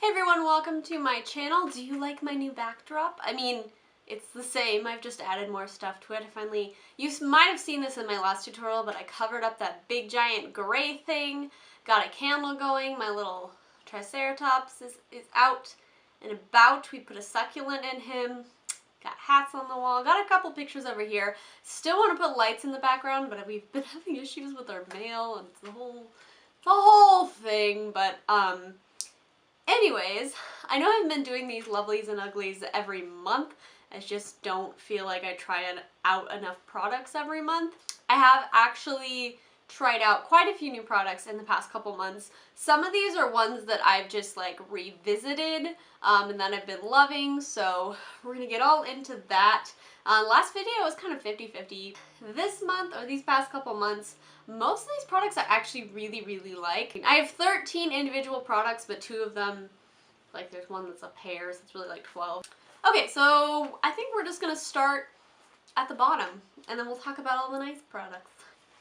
Hey everyone, welcome to my channel. Do you like my new backdrop? I mean, it's the same, I've just added more stuff to it. You might have seen this in my last tutorial, but I covered up that big giant gray thing, got a candle going, my little Triceratops is out and about. We put a succulent in him, got hats on the wall, got a couple pictures over here. Still want to put lights in the background, but we've been having issues with our mail and the whole thing, but anyways, I know I've been doing these Lovelies and Uglies every month. I just don't feel like I try out enough products every month. I have actually tried out quite a few new products in the past couple months. Some of these are ones that I've just like revisited and that I've been loving, so we're gonna get all into that. Last video was kind of 50-50. This month, or these past couple months, most of these products I actually really like. I have 13 individual products, but 2 of them, like there's one that's a pair, so it's really like 12. Okay, so I think we're just gonna start at the bottom, and then we'll talk about all the nice products.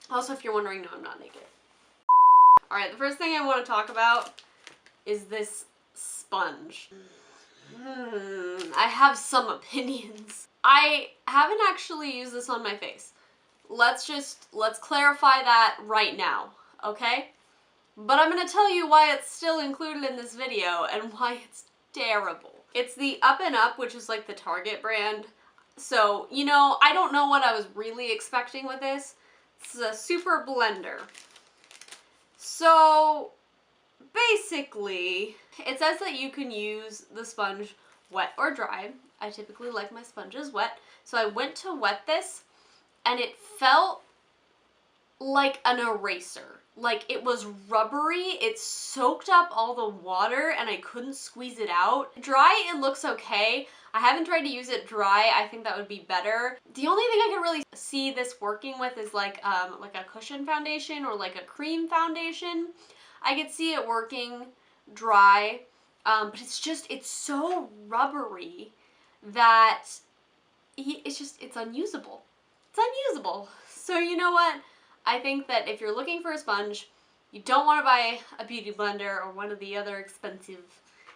Also, if you're wondering, no, I'm not naked. Alright, the first thing I want to talk about is this sponge. I have some opinions. I haven't actually used this on my face. Let's clarify that right now, okay? But I'm gonna tell you why it's still included in this video and why it's terrible. It's the Up and Up, which is like the Target brand. So, you know, I don't know what I was really expecting with this. This is a super blender. So, basically, it says that you can use the sponge wet or dry. I typically like my sponges wet. So I went to wet this, and it felt like an eraser. Like it was rubbery, it soaked up all the water and I couldn't squeeze it out. Dry, it looks okay. I haven't tried to use it dry, I think that would be better. The only thing I can really see this working with is like a cushion foundation or like a cream foundation. I could see it working dry, but it's so rubbery that it's unusable. It's unusable. So you know what? I think that if you're looking for a sponge, you don't want to buy a beauty blender or one of the other expensive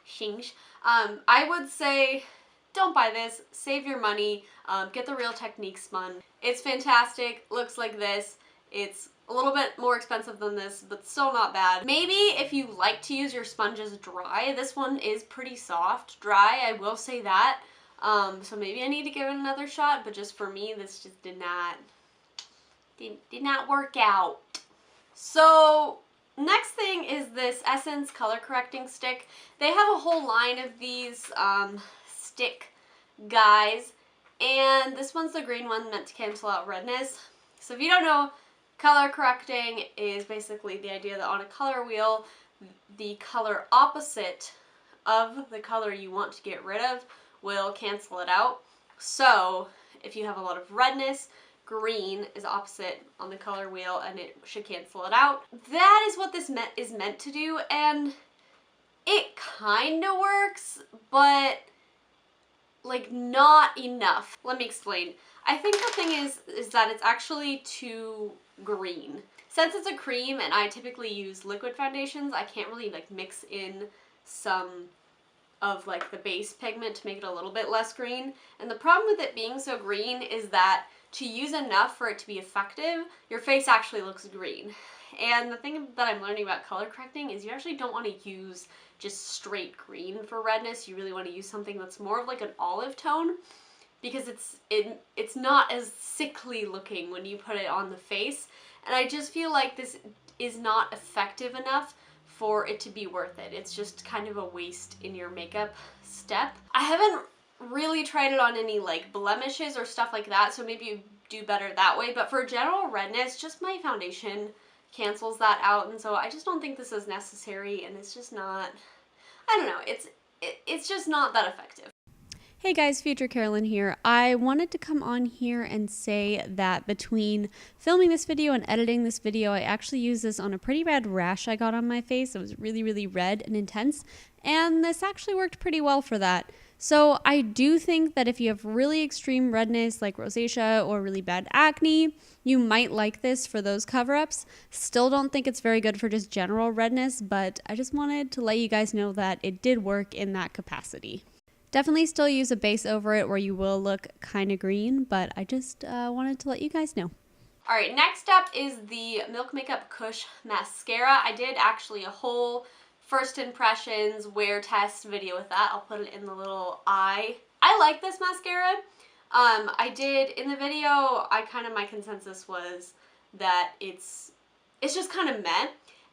things. I would say don't buy this. Save your money. Get the Real Technique sponge. It's fantastic. Looks like this. It's a little bit more expensive than this, but still not bad. Maybe if you like to use your sponges dry, this one is pretty soft. Dry, I will say that. So maybe I need to give it another shot, but just for me, this just did not work out. So next thing is this Essence color correcting stick. They have a whole line of these stick guys, and this one's the green one meant to cancel out redness. So if you don't know, color correcting is basically the idea that on a color wheel, the color opposite of the color you want to get rid of will cancel it out. So if you have a lot of redness, green is opposite on the color wheel and it should cancel it out. That is what this is meant to do, and it kind of works, but like not enough. Let me explain. I think the thing is that it's actually too green. Since it's a cream and I typically use liquid foundations, I can't really like mix in some of like the base pigment to make it a little bit less green. And the problem with it being so green is that to use enough for it to be effective, your face actually looks green. And the thing that I'm learning about color correcting is you actually don't want to use just straight green for redness. You really want to use something that's more of like an olive tone, because it's not as sickly looking when you put it on the face. And I just feel like this is not effective enough for it to be worth it. It's just kind of a waste in your makeup step. I haven't really tried it on any like blemishes or stuff like that, so maybe you do better that way, but for general redness, just my foundation cancels that out, and so I just don't think this is necessary, and it's just not, I don't know, it's just not that effective. Hey guys, Future Carolyn here. I wanted to come on here and say that between filming this video and editing this video, I actually used this on a pretty bad rash I got on my face. It was really red and intense, and this actually worked pretty well for that. So I do think that if you have really extreme redness like rosacea or really bad acne, you might like this for those cover-ups. Still don't think it's very good for just general redness, but I just wanted to let you guys know that it did work in that capacity. Definitely still use a base over it or you will look kind of green, but I just wanted to let you guys know. Alright, next up is the Milk Makeup Kush Mascara. I did actually a whole first impressions wear test video with that. I'll put it in the little eye. I like this mascara. I did, in the video, my consensus was that it's just kind of meh.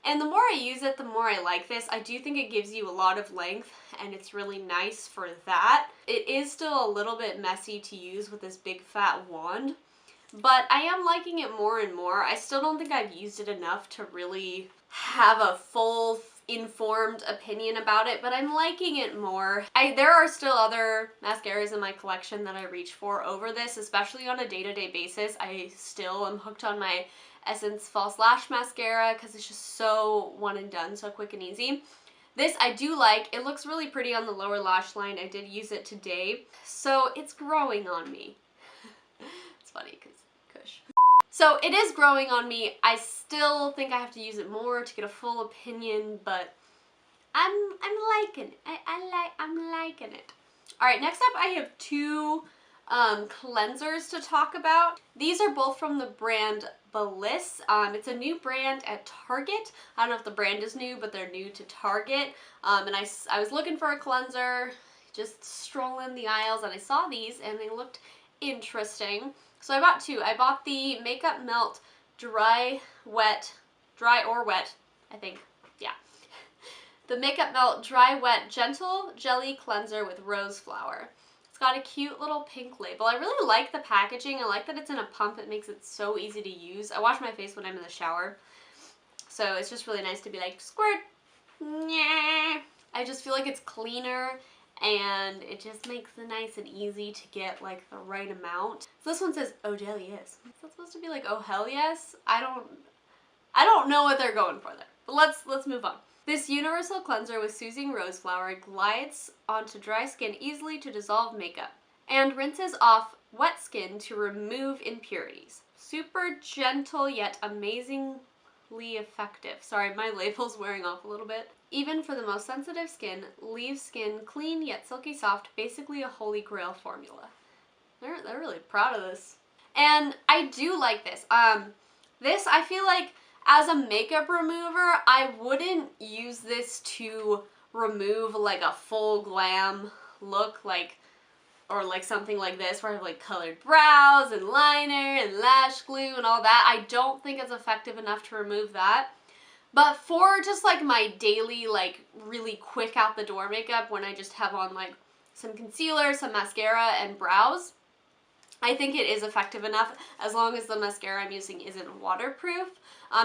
And the more I use it, the more I like this. I do think it gives you a lot of length, and it's really nice for that. It is still a little bit messy to use with this big fat wand, but I am liking it more and more. I still don't think I've used it enough to really have a full informed opinion about it, but I'm liking it more. There are still other mascaras in my collection that I reach for over this, especially on a day-to-day basis. I still am hooked on my Essence False Lash Mascara because it's just so one and done, so quick and easy. This I do like. It looks really pretty on the lower lash line. I did use it today, so it's growing on me. It's funny because Kush. So it is growing on me. I still think I have to use it more to get a full opinion, but I'm liking it. I'm liking it. All right, next up I have two cleansers to talk about. These are both from the brand Bliss. It's a new brand at Target. I don't know if the brand is new, but they're new to Target. And I was looking for a cleanser, just strolling the aisles, and I saw these and they looked interesting. So I bought two. I bought the Makeup Melt Dry or Wet, I think, yeah. The Makeup Melt Dry Wet Gentle Jelly Cleanser with Rose Flower. It's got a cute little pink label. I really like the packaging. I like that it's in a pump. It makes it so easy to use. I wash my face when I'm in the shower, so it's just really nice to be like, squirt. Nyeh. I just feel like it's cleaner, and it just makes it nice and easy to get like the right amount. So this one says, oh hell yes. Is that supposed to be like, oh hell yes? I don't know what they're going for there. But let's move on. This universal cleanser with soothing rose flower glides onto dry skin easily to dissolve makeup and rinses off wet skin to remove impurities. Super gentle yet amazingly effective. Sorry, my label's wearing off a little bit. Even for the most sensitive skin, leaves skin clean yet silky soft, basically a holy grail formula. They're really proud of this. And I do like this. This I feel like as a makeup remover, I wouldn't use this to remove like a full glam look, or like something like this where I have like colored brows and liner and lash glue and all that. I don't think it's effective enough to remove that. But for just like my daily, like really quick out the door makeup, when I just have on like some concealer, some mascara, and brows, I think it is effective enough as long as the mascara I'm using isn't waterproof.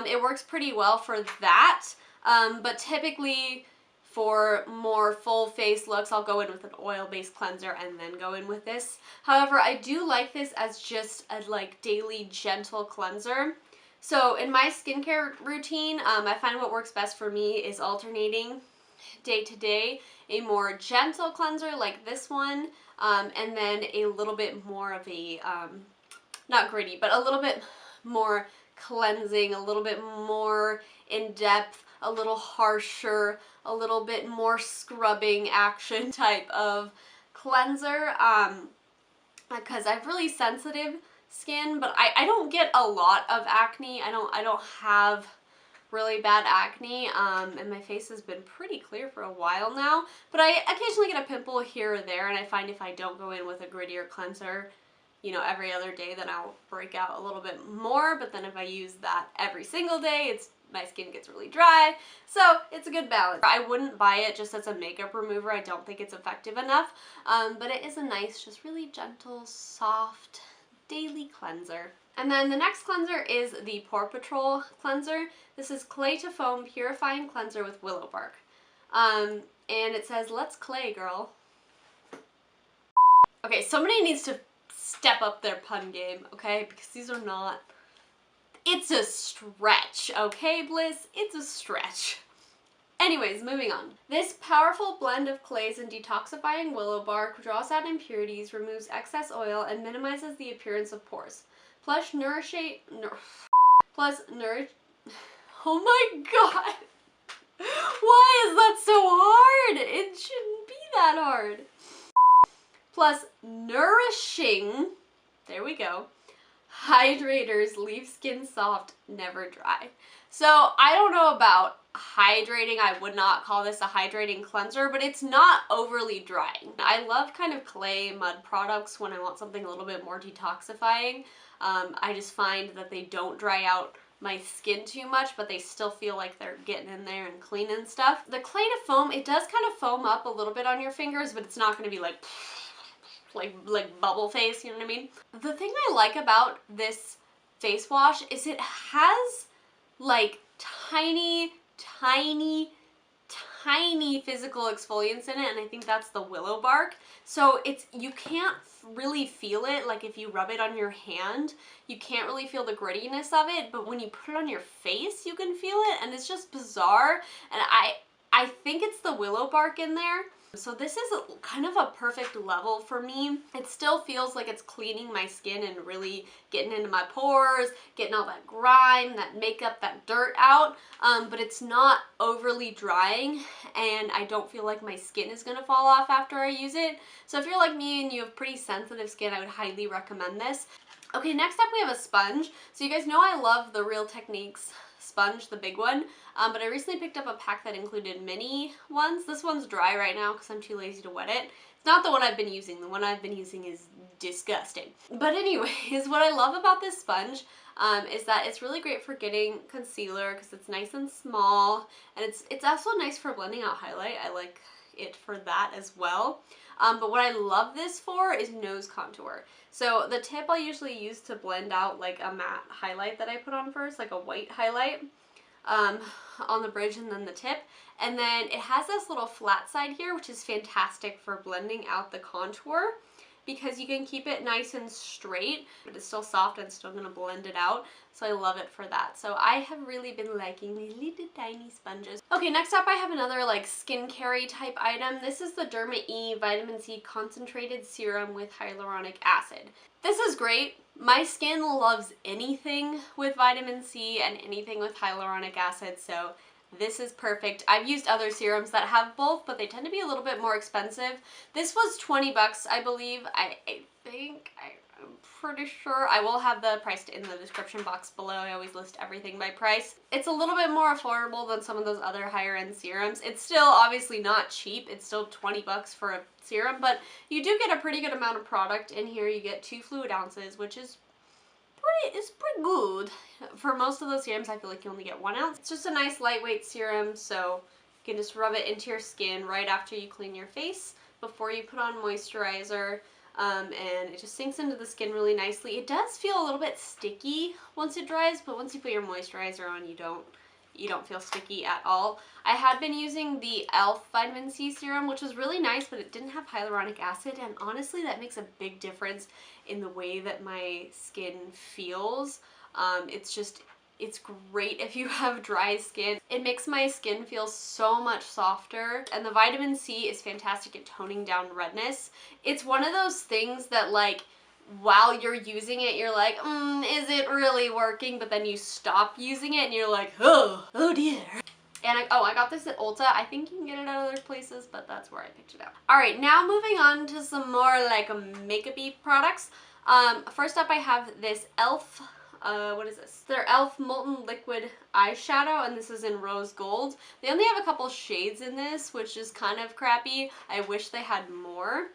It works pretty well for that, but typically for more full face looks, I'll go in with an oil-based cleanser and then go in with this. However, I do like this as just a like daily gentle cleanser. So in my skincare routine, I find what works best for me is alternating day to day a more gentle cleanser like this one, and then a little bit more of a, not gritty, but a little bit more cleansing, a little bit more in depth, a little harsher, a little bit more scrubbing action type of cleanser, because I have really sensitive skin, but I don't get a lot of acne. I don't have really bad acne, and my face has been pretty clear for a while now, but I occasionally get a pimple here or there, and I find if I don't go in with a grittier cleanser, you know, every other day, then I'll break out a little bit more. But then if I use that every single day, my skin gets really dry, so it's a good balance. I wouldn't buy it just as a makeup remover. I don't think it's effective enough, but it is a nice, just really gentle, soft, daily cleanser. And then the next cleanser is the Pore Patrol cleanser. This is clay to foam purifying cleanser with willow bark. And it says, let's clay, girl. Okay, somebody needs to step up their pun game, okay? Because these are not... It's a stretch, okay, Bliss? It's a stretch. Anyways, moving on. This powerful blend of clays and detoxifying willow bark draws out impurities, removes excess oil, and minimizes the appearance of pores. Plus nourish. Oh my god! Why is that so hard? It shouldn't be that hard. Plus nourishing, there we go, hydrators leave skin soft, never dry. So I don't know about hydrating. I would not call this a hydrating cleanser, but it's not overly drying. I love kind of clay mud products when I want something a little bit more detoxifying. I just find that they don't dry out my skin too much, but they still feel like they're getting in there and cleaning stuff. The clay to foam, it does kind of foam up a little bit on your fingers, but it's not going to be like bubble face, you know what I mean? The thing I like about this face wash is it has like tiny physical exfoliants in it, and I think that's the willow bark. So you can't really feel it, like if you rub it on your hand, you can't really feel the grittiness of it, but when you put it on your face, you can feel it, and it's just bizarre, and I think it's the willow bark in there. So this is kind of a perfect level for me. It still feels like it's cleaning my skin and really getting into my pores, getting all that grime, that makeup, that dirt out, but it's not overly drying, and I don't feel like my skin is gonna fall off after I use it. So if you're like me and you have pretty sensitive skin, I would highly recommend this. Okay, next up we have a sponge. So you guys know I love the Real Techniques sponge, the big one, but I recently picked up a pack that included mini ones. This one's dry right now because I'm too lazy to wet it. It's not the one I've been using. The one I've been using is disgusting. But anyways, what I love about this sponge is that it's really great for getting concealer because it's nice and small, and it's also nice for blending out highlight. I like it for that as well. But what I love this for is nose contour. So the tip I usually use to blend out like a matte highlight that I put on first, like a white highlight on the bridge and then the tip. And then it has this little flat side here, which is fantastic for blending out the contour because you can keep it nice and straight, but it's still soft and still gonna blend it out. So I love it for that. So I have really been liking these little tiny sponges. Okay, next up I have another like skincare type item. This is the DERMA-E Vitamin C Concentrated Serum with Hyaluronic Acid. This is great. My skin loves anything with vitamin C and anything with hyaluronic acid, so this is perfect. I've used other serums that have both, but they tend to be a little bit more expensive. This was 20 bucks, I believe. I'm pretty sure. I will have the price in the description box below. I always list everything by price. It's a little bit more affordable than some of those other higher end serums. It's still obviously not cheap. It's still 20 bucks for a serum, but you do get a pretty good amount of product in here. You get 2 fluid ounces, which is pretty good. For most of those serums, I feel like you only get 1 ounce. It's just a nice lightweight serum, so you can just rub it into your skin right after you clean your face before you put on moisturizer. And it just sinks into the skin really nicely. It does feel a little bit sticky once it dries, but once you put your moisturizer on, you don't feel sticky at all. I had been using the e.l.f. Vitamin C Serum, which was really nice, but it didn't have hyaluronic acid, and honestly that makes a big difference in the way that my skin feels. It's great if you have dry skin. It makes my skin feel so much softer, and the vitamin C is fantastic at toning down redness. It's one of those things that like while you're using it, you're like, is it really working? But then you stop using it and you're like, oh dear. And I got this at Ulta. I think you can get it at other places, but that's where I picked it up. Alright, now moving on to some more like makeup-y products. First up I have this e.l.f. What is this? Their e.l.f. Molten Liquid Eyeshadow, and this is in Rose Gold. They only have a couple shades in this, which is kind of crappy. I wish they had more.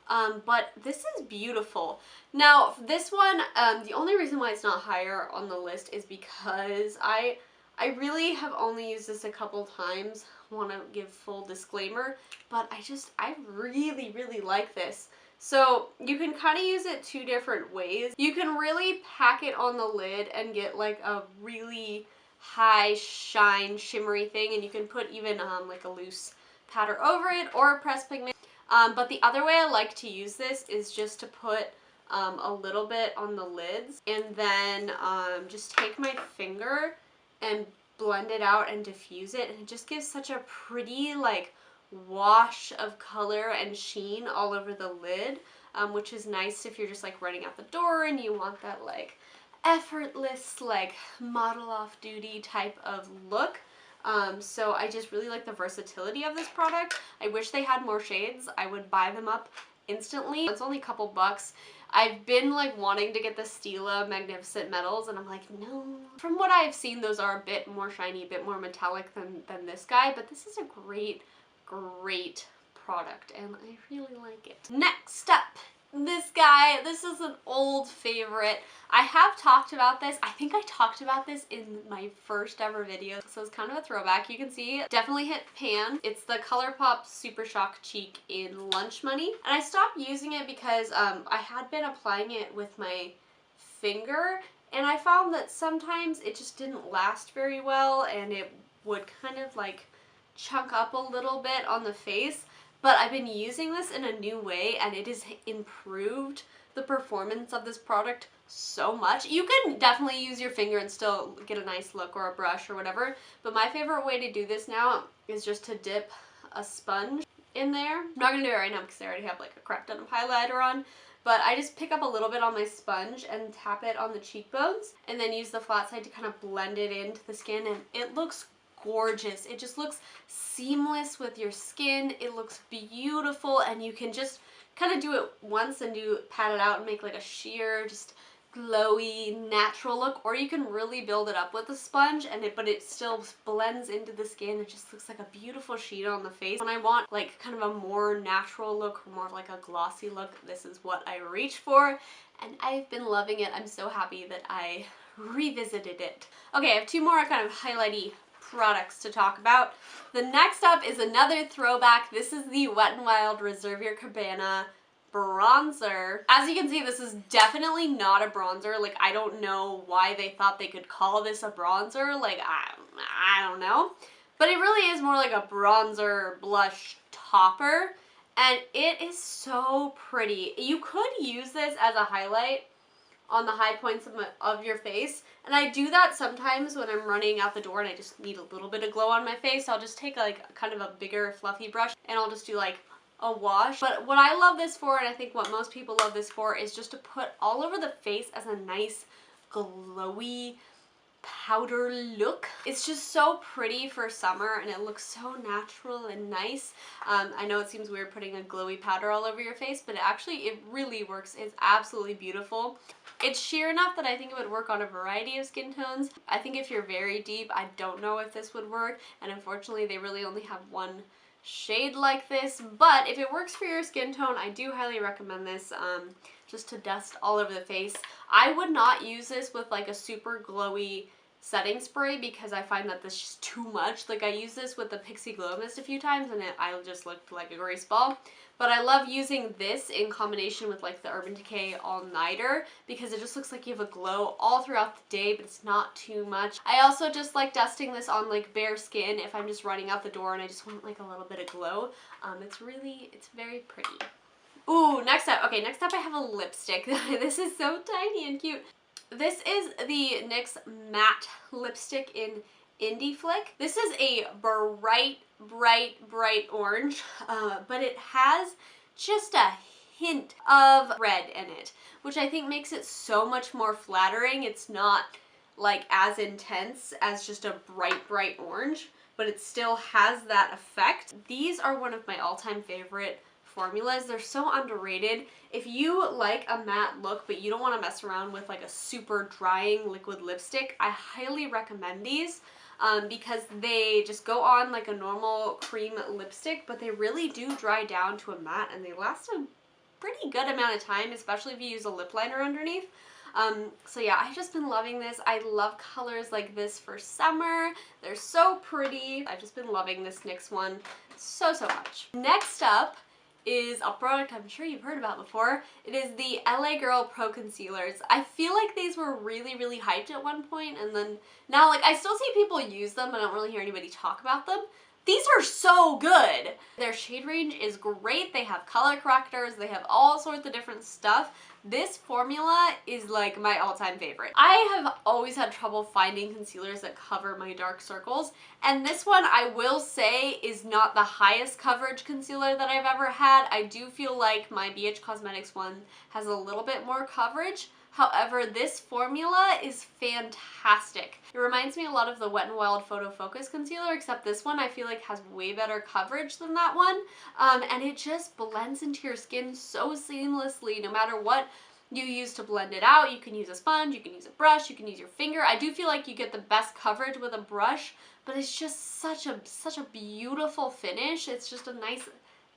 But this is beautiful. Now, this one, the only reason why it's not higher on the list is because I really have only used this a couple times. Want to give full disclaimer, but I really like this. So you can kind of use it 2 different ways. You can really pack it on the lid and get like a really high shine shimmery thing, and you can put even like a loose powder over it or a pressed pigment. But the other way I like to use this is just to put a little bit on the lids and then just take my finger and blend it out and diffuse it, and it just gives such a pretty like wash of color and sheen all over the lid, which is nice if you're just like running out the door and you want that like effortless like model off duty type of look. So I just really like the versatility of this product. I wish they had more shades. I would buy them up instantly. It's only a couple bucks. I've been like wanting to get the Stila Magnificent Metals, and I'm like, no. From what I've seen, those are a bit more shiny, a bit more metallic than this guy, but this is a great product, and I really like it. Next up, this guy. This is an old favorite. I have talked about this. I think I talked about this in my first ever video, so it's kind of a throwback. You can see definitely hit pan. It's the Colourpop Super Shock Cheek in Lunch Money, and I stopped using it because I had been applying it with my finger, and I found that sometimes it just didn't last very well, and it would kind of like chunk up a little bit on the face. But I've been using this in a new way, and it has improved the performance of this product so much. You can definitely use your finger and still get a nice look, or a brush or whatever, but my favorite way to do this now is just to dip a sponge in there. I'm not gonna do it right now because I already have like a crap ton of highlighter on, but I just pick up a little bit on my sponge and tap it on the cheekbones, and then use the flat side to kind of blend it into the skin, and it looks gorgeous. It just looks seamless with your skin. It looks beautiful, and you can just kind of do it once and pat it out and make like a sheer, just glowy, natural look, or you can really build it up with a sponge, but it still blends into the skin. It just looks like a beautiful sheet on the face. When I want like kind of a more natural look, or more of like a glossy look, this is what I reach for, and I've been loving it. I'm so happy that I revisited it. Okay, I have two more kind of highlighty products to talk about. The next up is another throwback. This is the Wet n Wild Reserve Your Cabana bronzer. As you can see, this is definitely not a bronzer. Like, I don't know why they thought they could call this a bronzer. Like, I don't know. But it really is more like a bronzer blush topper, and it is so pretty. You could use this as a highlight on the high points of your face, and I do that sometimes when I'm running out the door and I just need a little bit of glow on my face. I'll just take like kind of a bigger fluffy brush, and I'll just do like a wash. But what I love this for, and I think what most people love this for, is just to put all over the face as a nice glowy powder look. It's just so pretty for summer, and it looks so natural and nice. I know it seems weird putting a glowy powder all over your face, but it really works. It's absolutely beautiful. It's sheer enough that I think it would work on a variety of skin tones. I think if you're very deep, I don't know if this would work, and unfortunately they really only have one shade like this, but if it works for your skin tone, I do highly recommend this, just to dust all over the face. I would not use this with like a super glowy setting spray, because I find that this is just too much. Like, I used this with the Pixie Glow Mist a few times, and I just looked like a grease ball. But I love using this in combination with like the Urban Decay All Nighter, because it just looks like you have a glow all throughout the day, but it's not too much. I also just like dusting this on like bare skin if I'm just running out the door and I just want like a little bit of glow. It's very pretty. Ooh, next up I have a lipstick. This is so tiny and cute. This is the NYX Matte Lipstick in Indie Flick. This is a bright orange, but it has just a hint of red in it, which I think makes it so much more flattering. It's not like as intense as just a bright orange, but it still has that effect. These are one of my all-time favorite formulas. They're so underrated. If you like a matte look but you don't want to mess around with like a super drying liquid lipstick, I highly recommend these, because they just go on like a normal cream lipstick, but they really do dry down to a matte, and they last a pretty good amount of time, especially if you use a lip liner underneath. So yeah, I've just been loving this. I love colors like this for summer. They're so pretty. I've just been loving this NYX one so much. Next up is a product I'm sure you've heard about before. It is the LA Girl Pro Concealers. I feel like these were really hyped at one point, and then now like I still see people use them, but I don't really hear anybody talk about them. These are so good. Their shade range is great. They have color correctors. They have all sorts of different stuff. This formula is like my all-time favorite. I have always had trouble finding concealers that cover my dark circles, and this one I will say is not the highest coverage concealer that I've ever had. I do feel like my BH Cosmetics one has a little bit more coverage. However, this formula is fantastic. It reminds me a lot of the Wet n Wild Photo Focus Concealer, except this one I feel like has way better coverage than that one. And it just blends into your skin so seamlessly, no matter what you use to blend it out. You can use a sponge, you can use a brush, you can use your finger. I do feel like you get the best coverage with a brush, but it's just such a beautiful finish. It's just a nice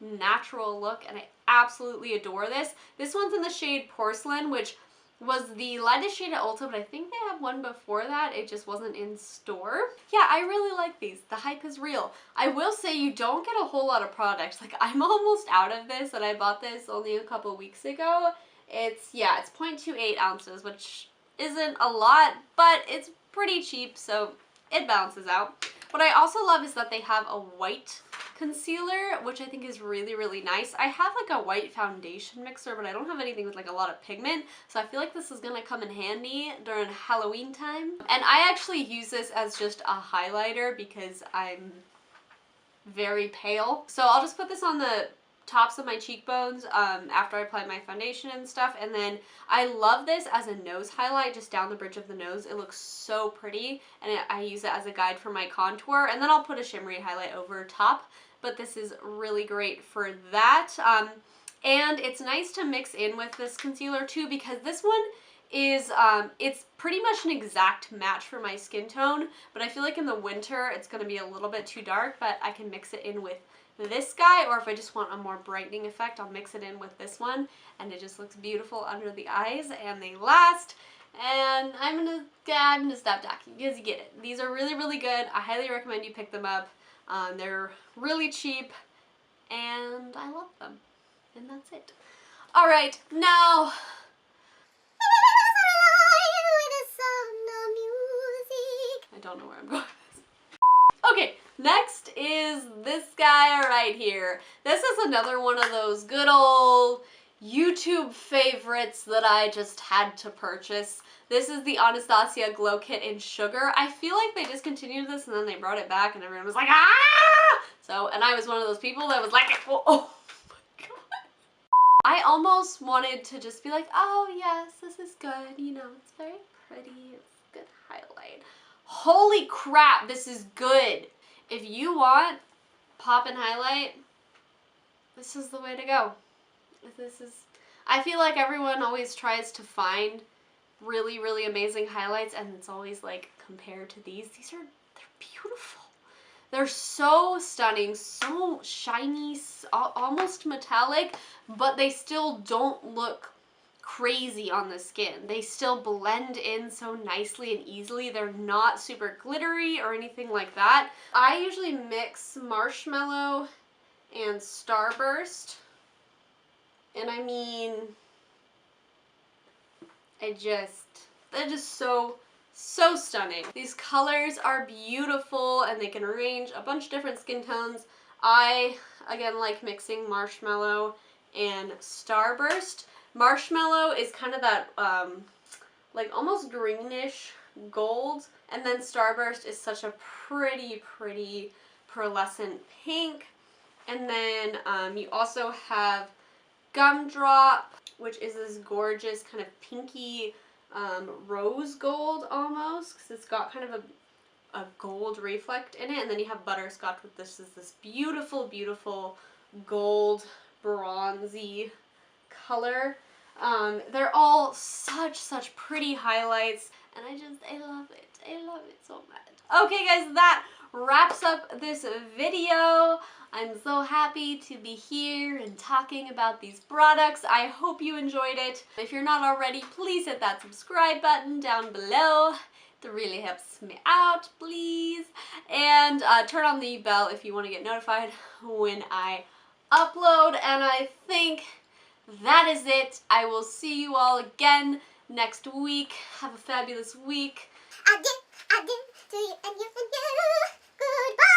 natural look, and I absolutely adore this. This one's in the shade Porcelain, which was the lightest shade at Ulta, but I think they have one before that. It just wasn't in store. Yeah, I really like these. The hype is real. I will say you don't get a whole lot of products. Like, I'm almost out of this, and I bought this only a couple weeks ago. It's 0.28 ounces, which isn't a lot, but it's pretty cheap, so it balances out. What I also love is that they have a white concealer, which I think is really, really nice. I have like a white foundation mixer, but I don't have anything with like a lot of pigment, so I feel like this is gonna come in handy during Halloween time. And I actually use this as just a highlighter because I'm very pale. So I'll just put this on the tops of my cheekbones after I apply my foundation and stuff, and then I love this as a nose highlight just down the bridge of the nose. It looks so pretty, and I use it as a guide for my contour, and then I'll put a shimmery highlight over top, but this is really great for that. And it's nice to mix in with this concealer too, because this one is it's pretty much an exact match for my skin tone, but I feel like in the winter it's going to be a little bit too dark, but I can mix it in with this guy, or if I just want a more brightening effect, I'll mix it in with this one, and it just looks beautiful under the eyes, and they last. And I'm gonna stop talking because you get it. These are really, really good. I highly recommend you pick them up. They're really cheap, and I love them. And that's it. All right, now. I don't know where I'm going. Okay, next is this guy right here. This is another one of those good old YouTube favorites that I just had to purchase. This is the Anastasia Glow Kit in Sugar. I feel like they discontinued this and then they brought it back and everyone was like, ah! So, and I was one of those people that was like, oh my god. I almost wanted to just be like, oh yes, this is good. You know, it's very pretty. It's good highlight. Holy crap, this is good. If you want pop and highlight, this is the way to go. I feel like everyone always tries to find really, really amazing highlights, and it's always like compared to these. They're beautiful. They're so stunning, so shiny, almost metallic, but they still don't look crazy on the skin. They still blend in so nicely and easily. They're not super glittery or anything like that. I usually mix Marshmallow and Starburst, and I mean, they're just so stunning. These colors are beautiful, and they can range a bunch of different skin tones. I, again, like mixing Marshmallow and Starburst. Marshmallow is kind of that, like almost greenish gold, and then Starburst is such a pretty pearlescent pink. And then you also have Gumdrop, which is this gorgeous kind of pinky rose gold almost, because it's got kind of a gold reflect in it. And then you have Butterscotch with this beautiful gold bronzy color. They're all such pretty highlights, and I love it. I love it so much. Okay guys, that wraps up this video. I'm so happy to be here and talking about these products. I hope you enjoyed it. If you're not already, please hit that subscribe button down below. It really helps me out, please. And turn on the bell if you want to get notified when I upload. And I think that is it. I will see you all again next week. Have a fabulous week. I did to you and you. Goodbye.